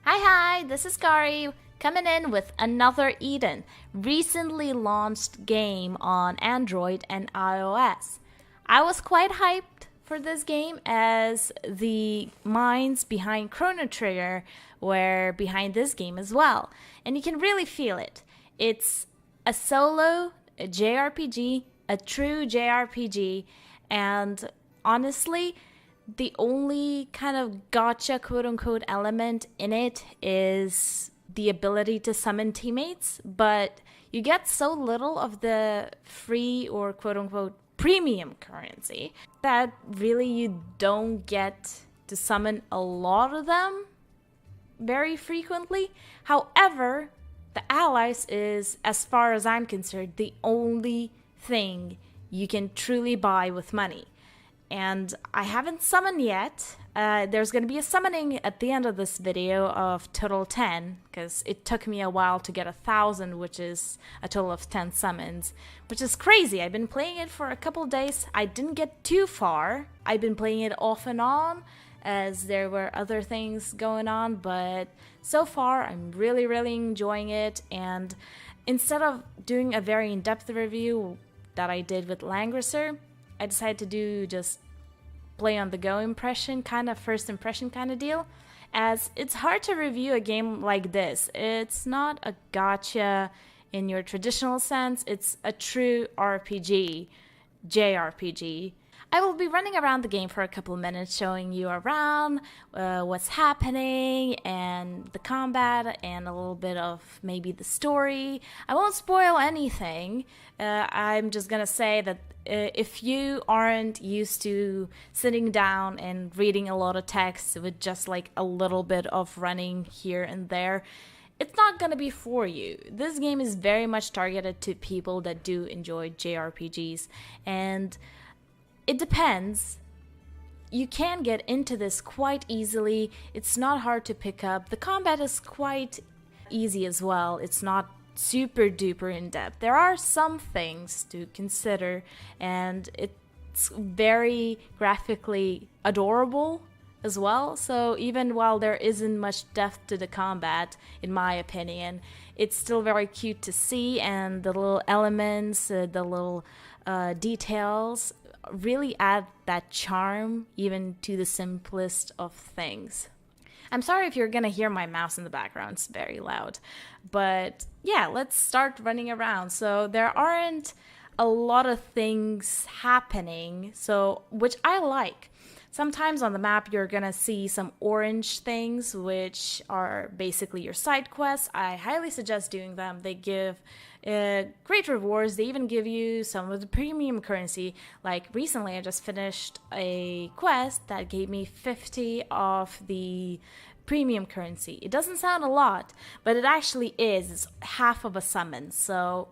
Hi, this is Kari coming in with another Eden, recently launched game on Android and iOS. I was quite hyped for this game as the minds behind Chrono Trigger were behind this game as well, and you can really feel it. It's a solo a JRPG, a true JRPG, and honestly, the only kind of gotcha quote unquote element in it is the ability to summon teammates, but you get so little of the free or quote unquote premium currency that really you don't get to summon a lot of them very frequently. However, the allies is, as far as I'm concerned, the only thing you can truly buy with money. And I haven't summoned yet. There's going to be a summoning at the end of this video of total 10, because it took me a while to get 1,000, which is a total of 10 summons, which is crazy. I've been playing it for a couple days. I didn't get too far. I've been playing it off and on as there were other things going on, but so far I'm really enjoying it. And instead of doing a very in-depth review that I did with Langrisser, I decided to do just play on the go impression, kind of first impression kind of deal, as it's hard to review a game like this. It's not a gotcha in your traditional sense, it's a true RPG, JRPG. I will be running around the game for a couple of minutes, showing you around what's happening and the combat and a little bit of maybe the story. I won't spoil anything. I'm just gonna say that if you aren't used to sitting down and reading a lot of text with just like a little bit of running here and there, it's not gonna be for you. This game is very much targeted to people that do enjoy JRPGs, and it depends. You can get into this quite easily. It's not hard to pick up. The combat is quite easy as well. It's not super duper in depth. There are some things to consider, and it's very graphically adorable as well. So even while there isn't much depth to the combat, in my opinion, it's still very cute to see, and the little elements, the little details really add that charm even to the simplest of things. I'm sorry if you're gonna hear my mouse in the background, it's very loud. But yeah, let's start running around. So there aren't a lot of things happening, so which I like. Sometimes on the map you're gonna see some orange things, which are basically your side quests. I highly suggest doing them. They give great rewards. They even give you some of the premium currency. Like recently I just finished a quest that gave me 50 of the premium currency. It doesn't sound a lot, but it actually is. It's half of a summon. So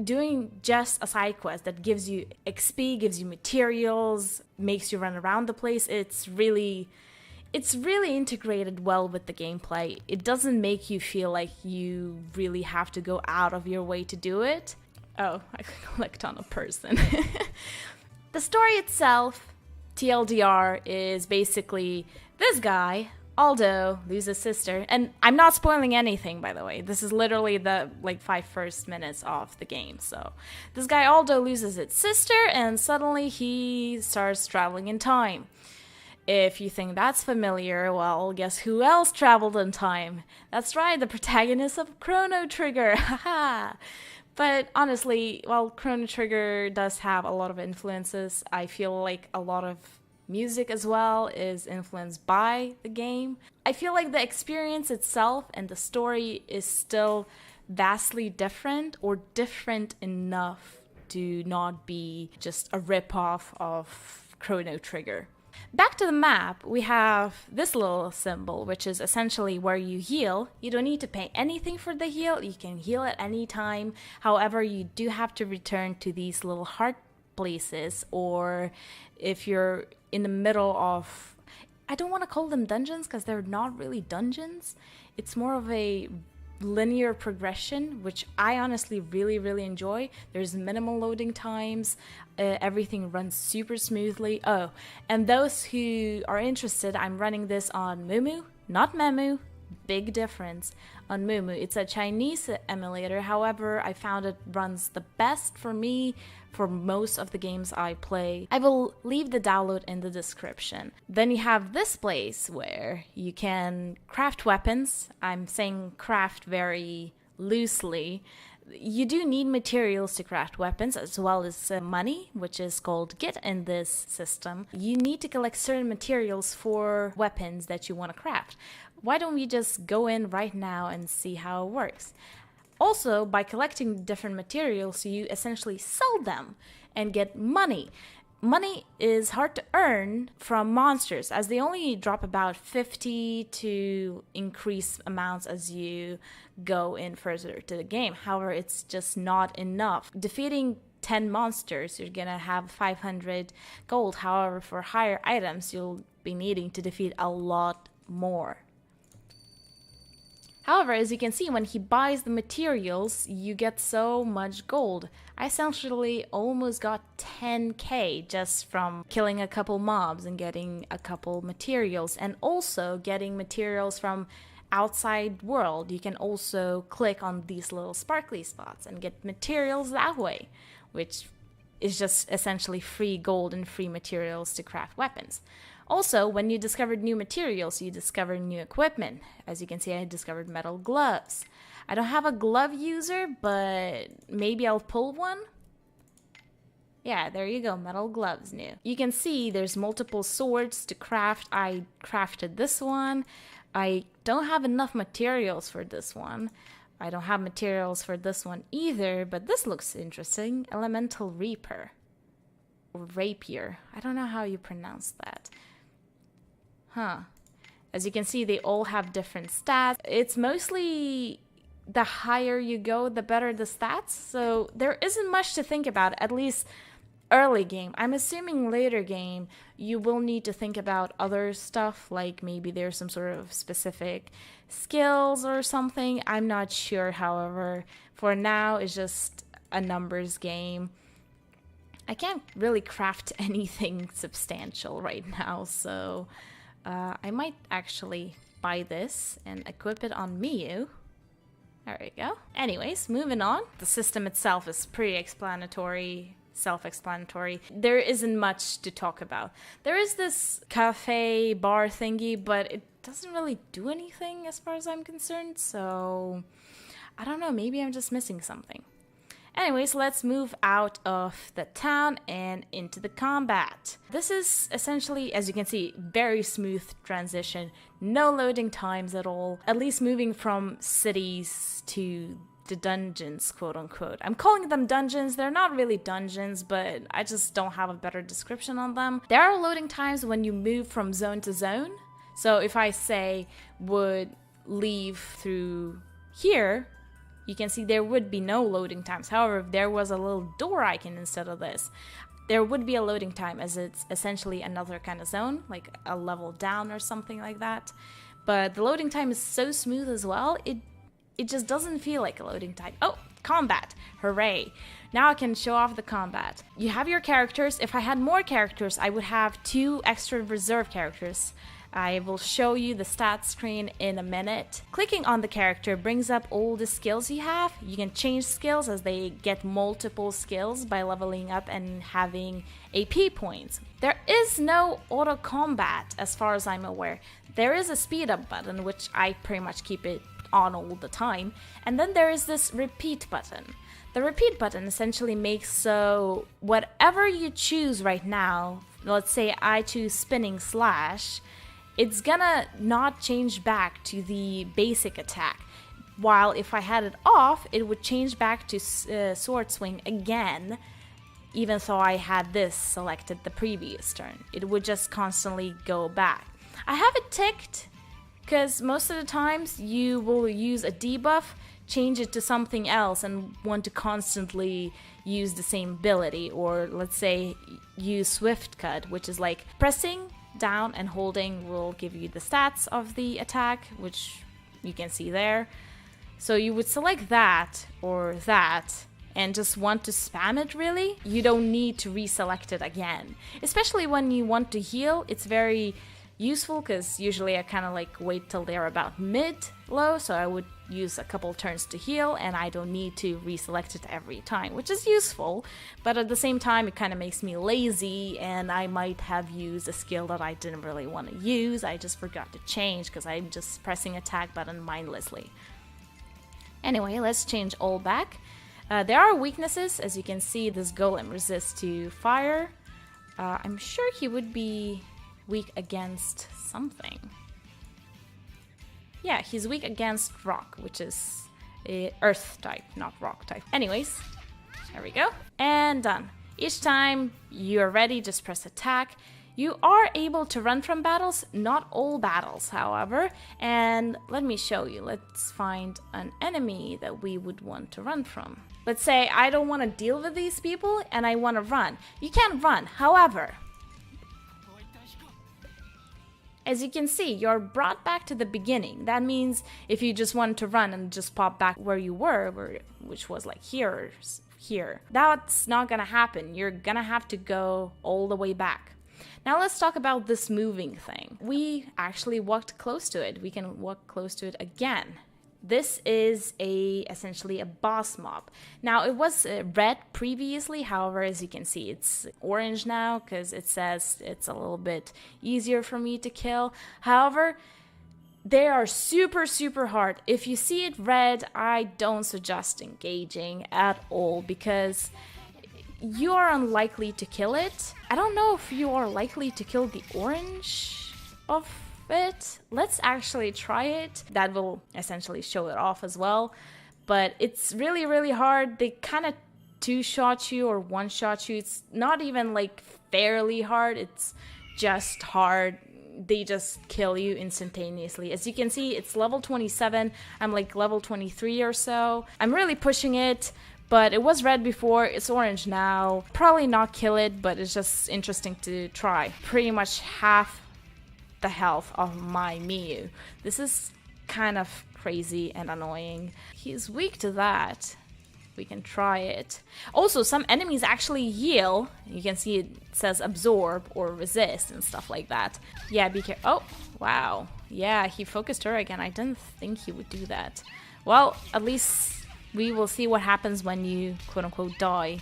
doing just a side quest that gives you XP, gives you materials, makes you run around the place, it's really integrated well with the gameplay. It doesn't make you feel like you really have to go out of your way to do it. Oh, I clicked on a person. The story itself, TLDR, is basically this guy, Aldo, loses his sister, and I'm not spoiling anything, by the way. This is literally the 5 first minutes of the game. So this guy Aldo loses his sister, and suddenly he starts traveling in time. If you think that's familiar, well, guess who else traveled in time? That's right, the protagonist of Chrono Trigger. Haha. But honestly, while Chrono Trigger does have a lot of influences, I feel like a lot of music as well is influenced by the game. I feel like the experience itself and the story is still vastly different, or different enough to not be just a ripoff of Chrono Trigger. Back to the map, we have this little symbol, which is essentially where you heal. You don't need to pay anything for the heal. You can heal at any time. However, you do have to return to these little heart places, or if you're in the middle of, I don't want to call them dungeons because they're not really dungeons. It's more of a linear progression, which I honestly really enjoy. There's minimal loading times. Everything runs super smoothly. Oh, and those who are interested, I'm running this on Mumu, not Memu. big difference on Mumu. It's a Chinese emulator, however, I found it runs the best for me for most of the games I play. I will leave the download in the description. Then you have this place where you can craft weapons. I'm saying craft very loosely. You do need materials to craft weapons as well as money, which is called Git in this system. You need to collect certain materials for weapons that you want to craft. Why don't we just go in right now and see how it works? Also, by collecting different materials, you essentially sell them and get money. Money is hard to earn from monsters, as they only drop about 50 to increase amounts as you go in further to the game. However, it's just not enough. Defeating 10 monsters, you're gonna have 500 gold. However, for higher items, you'll be needing to defeat a lot more. However, as you can see, when he buys the materials, you get so much gold. I essentially almost got 10k just from killing a couple mobs and getting a couple materials, and also getting materials from outside world. You can also click on these little sparkly spots and get materials that way, which is just essentially free gold and free materials to craft weapons. Also, when you discovered new materials, you discover new equipment. As you can see, I discovered metal gloves. I don't have a glove user, but maybe I'll pull one. Yeah, there you go, metal gloves new. You can see there's multiple swords to craft. I crafted this one. I don't have enough materials for this one. I don't have materials for this one either, but this looks interesting. Elemental Reaper. Or Rapier. I don't know how you pronounce that. Huh. As you can see, they all have different stats. It's mostly the higher you go, the better the stats. So there isn't much to think about, at least early game. I'm assuming later game, you will need to think about other stuff, like maybe there's some sort of specific skills or something. I'm not sure, however. For now, it's just a numbers game. I can't really craft anything substantial right now, so I might actually buy this and equip it on Miyu. There we go. Anyways, moving on. The system itself is pretty explanatory, self-explanatory. There isn't much to talk about. There is this cafe bar thingy, but it doesn't really do anything as far as I'm concerned, so I don't know, maybe I'm just missing something. Anyways, let's move out of the town and into the combat. This is essentially, as you can see, very smooth transition. No loading times at all. At least moving from cities to the dungeons, quote unquote. I'm calling them dungeons. They're not really dungeons, but I just don't have a better description on them. There are loading times when you move from zone to zone. So if I say would leave through here, you can see there would be no loading times. However, if there was a little door icon instead of this, there would be a loading time, as it's essentially another kind of zone, like a level down or something like that. But the loading time is so smooth as well, it just doesn't feel like a loading time. Oh, combat. Hooray. Now I can show off the combat. You have your characters. If I had more characters, I would have 2 extra reserve characters. I will show you the stats screen in a minute. Clicking on the character brings up all the skills you have. You can change skills as they get multiple skills by leveling up and having AP points. There is no auto combat as far as I'm aware. There is a speed up button, which I pretty much keep it on all the time. And then there is this repeat button. The repeat button essentially makes so whatever you choose right now, let's say I choose spinning slash, it's gonna not change back to the basic attack. While if I had it off, it would change back to sword swing again, even though I had this selected the previous turn. It would just constantly go back. I have it ticked because most of the times you will use a debuff, change it to something else and want to constantly use the same ability, or let's say use swift cut, which is like pressing down and holding will give you the stats of the attack, which you can see there. So you would select that or that and just want to spam it really. You don't need to reselect it again. Especially when you want to heal, it's very useful because usually I kind of like wait till they're about mid-low, so I would use a couple turns to heal and I don't need to reselect it every time, which is useful, but at the same time it kind of makes me lazy and I might have used a skill that I didn't really want to use. I just forgot to change because I'm just pressing attack button mindlessly. Anyway, let's change all back. There are weaknesses. As you can see, this golem resists to fire. I'm sure he would be weak against something. Yeah, he's weak against rock, which is a earth type, not rock type. Anyways, there we go. And done. Each time you're ready, just press attack. You are able to run from battles, not all battles, however. And let me show you. Let's find an enemy that we would want to run from. Let's say I don't want to deal with these people and I want to run. You can't run, however. As you can see, you're brought back to the beginning. That means if you just wanted to run and just pop back where you were, which was like here, that's not gonna happen. You're gonna have to go all the way back. Now let's talk about this moving thing. We actually walked close to it. We can walk close to it again. This is essentially a boss mob. Now it was red previously, however, as you can see, it's orange now because it says it's a little bit easier for me to kill. However, they are super, super hard. If you see it red, I don't suggest engaging at all because you are unlikely to kill it. I don't know if you are likely to kill the orange of it. Let's actually try it. That will essentially show it off as well. But it's really, really hard. They kind of two-shot you or one-shot you. It's not even like fairly hard. It's just hard. They just kill you instantaneously. As you can see, it's level 27. I'm like level 23 or so. I'm really pushing it. But it was red before, it's orange now. Probably not kill it, but it's just interesting to try. Pretty much half the health of my Miyu. This is kind of crazy and annoying. He's weak to that. We can try it. Also, some enemies actually heal. You can see it says absorb or resist and stuff like that. Yeah, be careful. Oh, wow. Yeah, he focused her again. I didn't think he would do that. Well, at least we will see what happens when you quote-unquote die.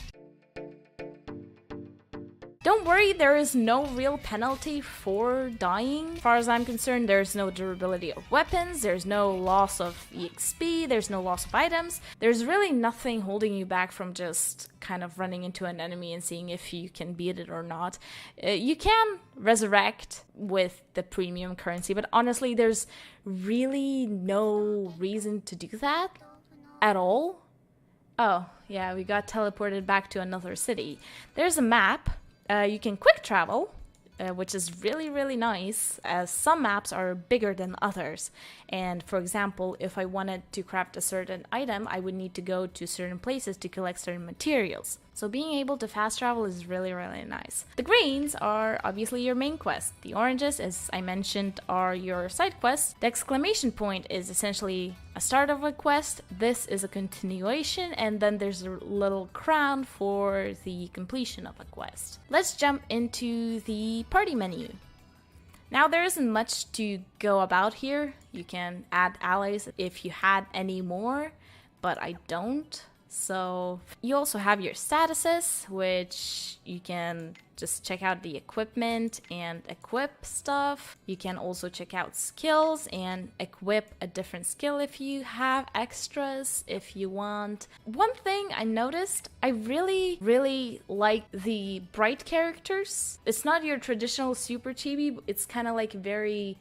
Don't worry, there is no real penalty for dying. As far as I'm concerned, there's no durability of weapons, there's no loss of EXP, there's no loss of items. There's really nothing holding you back from just kind of running into an enemy and seeing if you can beat it or not. You can resurrect with the premium currency, but honestly, there's really no reason to do that at all. Oh, yeah, we got teleported back to another city. There's a map. You can quick travel, which is really, really nice, as some maps are bigger than others. And for example, if I wanted to craft a certain item, I would need to go to certain places to collect certain materials. So being able to fast travel is really, really nice. The greens are obviously your main quest. The oranges, as I mentioned, are your side quests. The exclamation point is essentially a start of a quest. This is a continuation, and then there's a little crown for the completion of a quest. Let's jump into the party menu. Now there isn't much to go about here. You can add allies if you had any more, but I don't. So you also have your statuses, which you can just check out the equipment and equip stuff. You can also check out skills and equip a different skill if you have extras, if you want. One thing I noticed, I really, really like the bright characters. It's not your traditional super chibi, it's kind of like very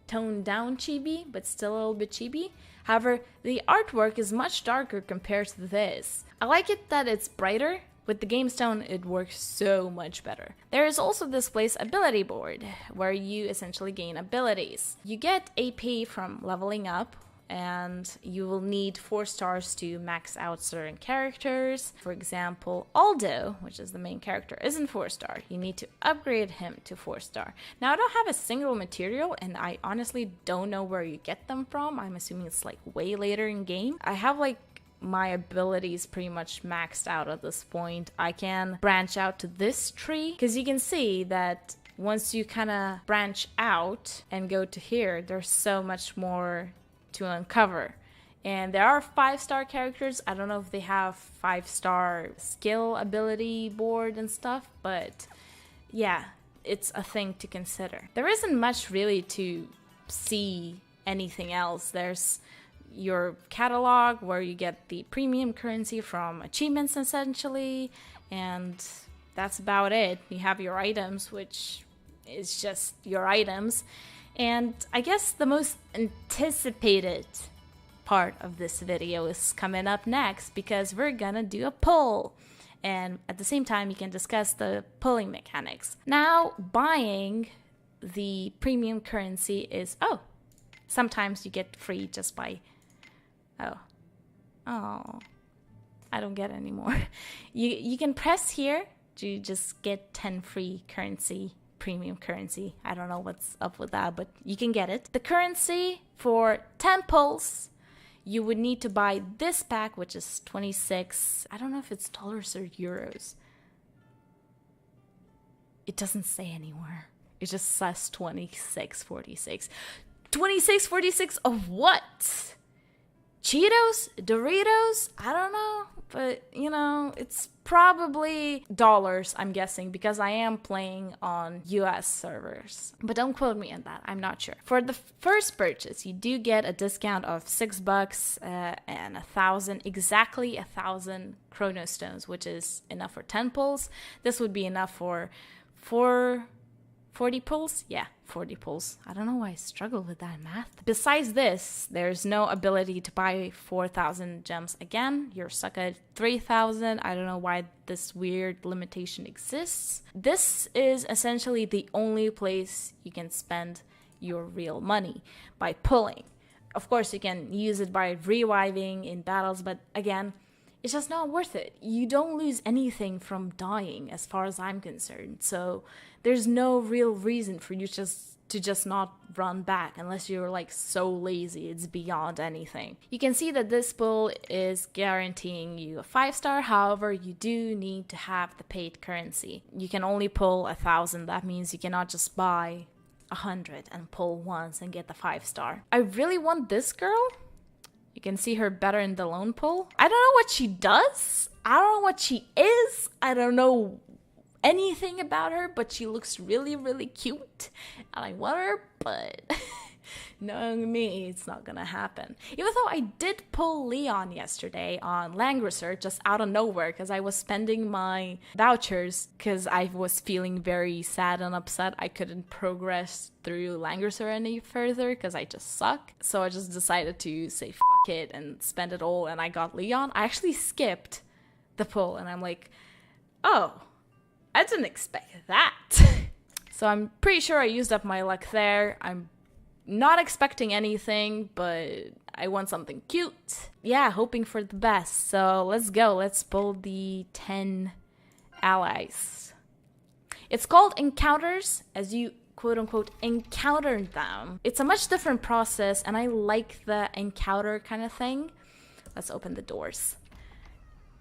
toned down chibi, but still a little bit chibi. However, the artwork is much darker compared to this. I like it that it's brighter. With the game's tone, it works so much better. There is also this place ability board, where you essentially gain abilities. You get AP from leveling up, and you will need 4 stars to max out certain characters. For example, Aldo, which is the main character, isn't 4-star. You need to upgrade him to 4-star. Now, I don't have a single material, and I honestly don't know where you get them from. I'm assuming it's like way later in game. I have like my abilities pretty much maxed out at this point. I can branch out to this tree, because you can see that once you kind of branch out and go to here, there's so much more to uncover. And there are 5-star characters. I don't know if they have 5-star skill ability board and stuff, but yeah, it's a thing to consider. There isn't much really to see anything else. There's your catalog where you get the premium currency from achievements essentially, and that's about it. You have your items, which is just your items. And I guess the most anticipated part of this video is coming up next, because we're gonna do a poll. And at the same time, you can discuss the polling mechanics. Now, buying the premium currency is, sometimes you get free just by, I don't get any more. You can press here to just get 10 free currency, premium currency. I don't know what's up with that, but you can get it. The currency for 10 pulls, you would need to buy this pack, which is 26. I don't know if it's dollars or euros. It doesn't say anywhere. It just says 26.46. 26.46 of what? Cheetos? Doritos? I don't know. But, you know, it's probably dollars, I'm guessing, because I am playing on US servers. But don't quote me on that. I'm not sure. For the first purchase, you do get a discount of $6 and 1,000, exactly 1,000 chrono stones, which is enough for 10 pulls. This would be enough for 40 pulls? Yeah, 40 pulls. I don't know why I struggle with that math. Besides this, there's no ability to buy 4,000 gems again. You're stuck at 3,000. I don't know why this weird limitation exists. This is essentially the only place you can spend your real money, by pulling. Of course, you can use it by reviving in battles, but again, it's just not worth it. You don't lose anything from dying as far as I'm concerned. So there's no real reason for you to just not run back unless you're like so lazy. It's beyond anything. You can see that this pull is guaranteeing you a 5-star. However, you do need to have the paid currency. You can only pull 1,000. That means you cannot just buy 100 and pull once and get the 5-star. I really want this girl. You can see her better in the lone pull. I don't know what she does. I don't know what she is. I don't know anything about her, but she looks really, really cute. And I want her, but knowing me, it's not gonna happen. Even though I did pull Leon yesterday on Langrisser just out of nowhere because I was spending my vouchers because I was feeling very sad and upset. I couldn't progress through Langrisser any further because I just suck. So I just decided to say fuck it and spend it all, and I got Leon. I actually skipped the pull and I'm like, oh, I didn't expect that. So I'm pretty sure I used up my luck there. I'm not expecting anything, but I want something cute. Yeah, hoping for the best. So let's go. Let's pull the 10 allies. It's called encounters, as you quote-unquote encounter them. It's a much different process, and I like the encounter kind of thing. Let's open the doors.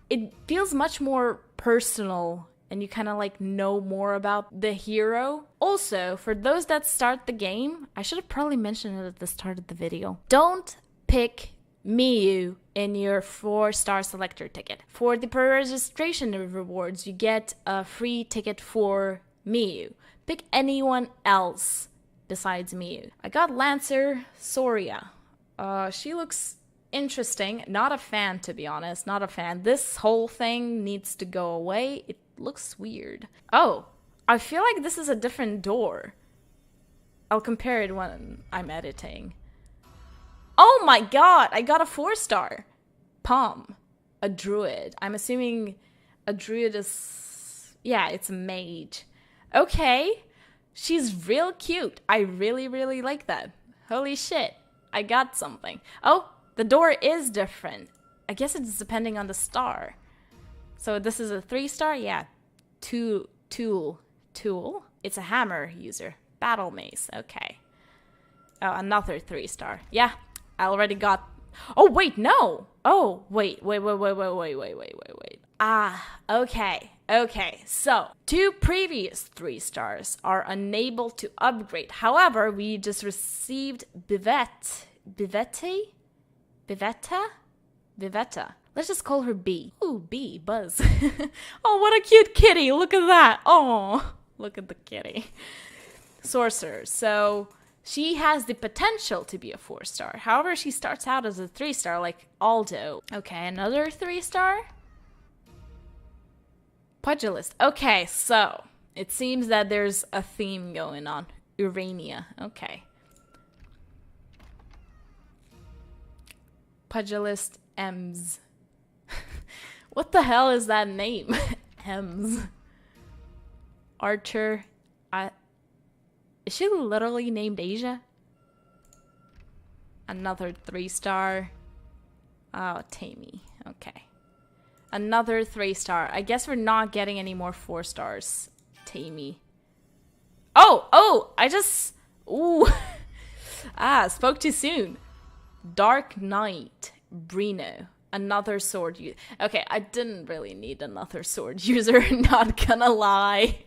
It feels much more personal, and you kind of like know more about the hero. Also, for those that start the game, I should have probably mentioned it at the start of the video. Don't pick Miyu in your 4-star selector ticket. For the per-registration rewards, you get a free ticket for Miyu. Pick anyone else besides Miyu. I got Lancer Soria. She looks interesting. Not a fan, to be honest. Not a fan. This whole thing needs to go away. It looks weird. Oh, I feel like this is a different door. I'll compare it when I'm editing. Oh my god, I got a 4-star. Palm. A druid. I'm assuming a druid is... yeah, it's a mage. Okay. She's real cute. I really, really like that. Holy shit. I got something. Oh, the door is different. I guess it's depending on the star. So this is a 3-star? Yeah. Tool. It's a hammer user. Battle mace. Okay. Oh, another 3-star. Yeah. I already got... oh, wait, no. Oh, wait. Okay. So, 2 previous 3 stars are unable to upgrade. However, we just received Bivetta? Let's just call her B. Ooh, B, Buzz. Oh, what a cute kitty. Look at that. Oh, look at the kitty. Sorcerer. So, she has the potential to be a 4-star. However, she starts out as a 3-star like Aldo. Okay, another 3-star. Pugilist. Okay, so it seems that there's a theme going on. Urania. Okay. Pugilist Ems. What the hell is that name? Ems. Archer. Is she literally named Asia? Another 3-star. Oh, Tammy. Okay. Another 3-star. I guess we're not getting any more 4 stars. Tammy. Oh! I just... Ooh. Spoke too soon. Dark Knight. Brino. Another sword user. Okay, I didn't really need another sword user, not gonna lie.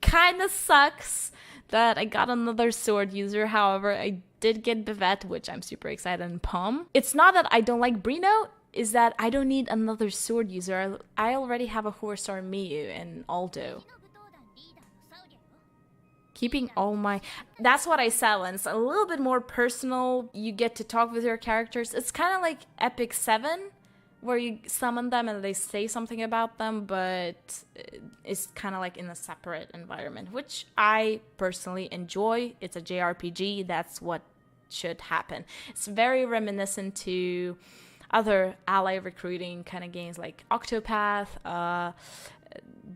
Kinda sucks that I got another sword user. However, I did get Bivette, which I'm super excited, and Pom. It's not that I don't like Brino, is that I don't need another sword user. I already have a 4-star Miyu and Aldo. Keeping all my... That's what I said, when it's a little bit more personal. You get to talk with your characters. It's kind of like Epic 7, where you summon them and they say something about them, but it's kind of like in a separate environment, which I personally enjoy. It's a JRPG. That's what should happen. It's very reminiscent to other ally recruiting kind of games like Octopath,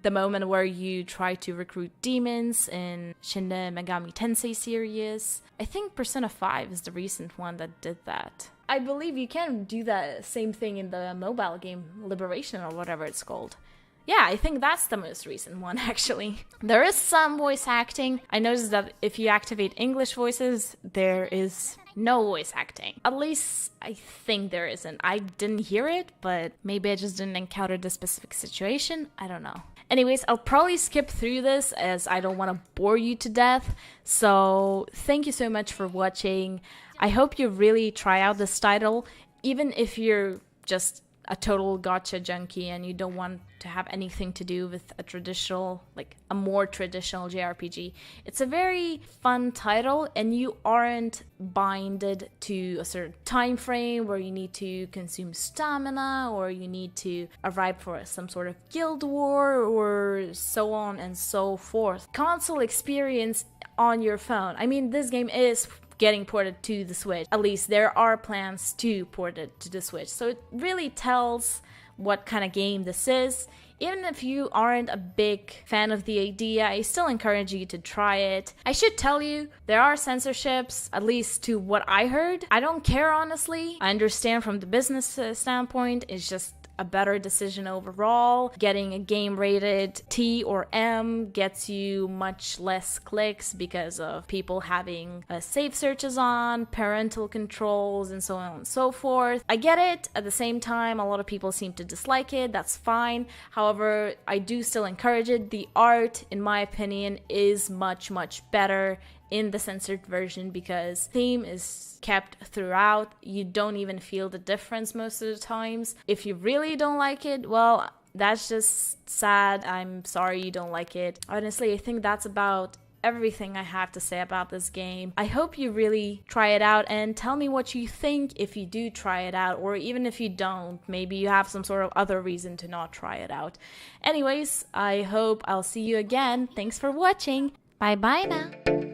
the moment where you try to recruit demons in Shin Megami Tensei series. I think Persona 5 is the recent one that did that. I believe you can do that same thing in the mobile game Liberation or whatever it's called. Yeah, I think that's the most recent one, actually. There is some voice acting. I noticed that if you activate English voices, there is no voice acting. At least I think there isn't. I didn't hear it, but maybe I just didn't encounter the specific situation. I don't know. Anyways, I'll probably skip through this as I don't want to bore you to death. So thank you so much for watching. I hope you really try out this title, even if you're just a total gacha junkie and you don't want to have anything to do with a traditional, like a more traditional JRPG. It's a very fun title and you aren't binded to a certain time frame where you need to consume stamina or you need to arrive for some sort of guild war or so on and so forth. Console experience on your phone. I mean, this game is getting ported to the Switch. At least there are plans to port it to the Switch. So it really tells what kind of game this is. Even if you aren't a big fan of the idea, I still encourage you to try it. I should tell you, there are censorships, at least to what I heard. I don't care, honestly. I understand from the business standpoint, it's just a better decision overall. Getting a game rated T or M gets you much less clicks because of people having safe searches on, parental controls, and so on and so forth. I get it. At the same time, a lot of people seem to dislike it. That's fine. However, I do still encourage it. The art, in my opinion, is much, much better in the censored version because theme is kept throughout. You don't even feel the difference most of the times. If you really don't like it, well, that's just sad. I'm sorry you don't like it. Honestly, I think that's about everything I have to say about this game. I hope you really try it out and tell me what you think if you do try it out, or even if you don't, maybe you have some sort of other reason to not try it out. Anyways, I hope I'll see you again. Thanks for watching. Bye bye now.